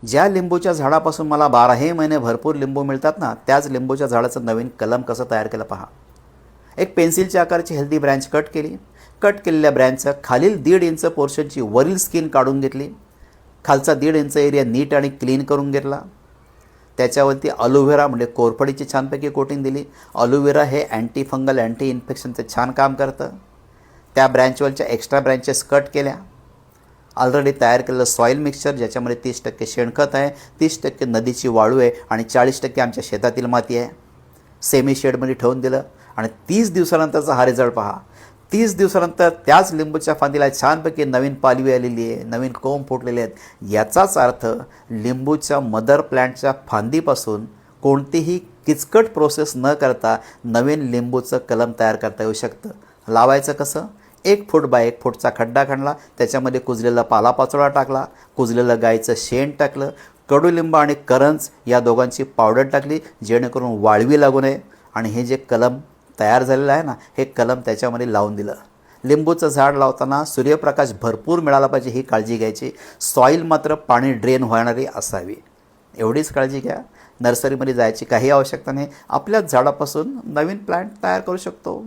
ज्या लिंबूच्या झाडापासून मला 12 महिने भरपूर लिंबू मिळतात ना, त्याच लिंबूच्या झाडाचं नवीन कलम कसं तयार केलं पहा. एक पेन्सिलच्या आकाराची हेल्दी ब्रँच कट केली. कट केलेल्या ब्रँचचं खालील 1.5 इंच पोर्शनची वरील स्किन काढून घेतली. खालचा 1.5 इंच एरिया नीट आणि क्लीन करून घेतला. त्याच्यावरती अलोव्हेरा म्हणजे कोरफडीची छानपैकी कोटिंग दिली. अलोव्हेरा हे अँटी फंगल अँटी इन्फेक्शनचं छान काम करतं. त्या ब्रँचवरच्या एक्स्ट्रा ब्रँचेस कट केल्या. ऑलरेडी तयार केलेलं सॉईल मिक्सचर ज्याच्यामध्ये 30% शेणखत आहे, 30% नदीची वाळू आहे आणि 40% आमच्या शेतातील माती आहे, सेमी शेडमध्ये ठेवून दिलं. आणि 30 दिवसानंतरचा हा रिझल्ट पहा. 30 दिवसानंतर त्याच लिंबूच्या फांदीला छानपैकी नवीन पालवी आलेली आहे, नवीन कोंब फुटलेले आहेत. याचाच अर्थ लिंबूच्या मदर प्लॅन्टच्या फांदीपासून कोणतीही किचकट प्रोसेस न करता नवीन लिंबूचं कलम तयार करता येऊ शकतं. लावायचं कसं? 1 फूट बाय 1 फूटचा खड्डा खणला, त्याच्यामध्ये कुजलेला पालापाचोळा टाकला, कुजलेलं गाईचं शेण टाकलं, कडुलिंब आणि करंज या दोघांची पावडर टाकली जेणेकरून वाळवी लागू नये. आणि हे जे कलम तयार झालेलं आहे ना, हे कलम त्याच्यामध्ये लावून दिलं. लिंबूचं झाड लावताना सूर्यप्रकाश भरपूर मिळाला पाहिजे ही काळजी घ्यायची. सॉईल मात्र पाणी ड्रेन होणारी असावी, एवढीच काळजी घ्या. नर्सरीमध्ये जायची काही आवश्यकता नाही. आपल्याच झाडापासून नवीन प्लांट तयार करू शकतो.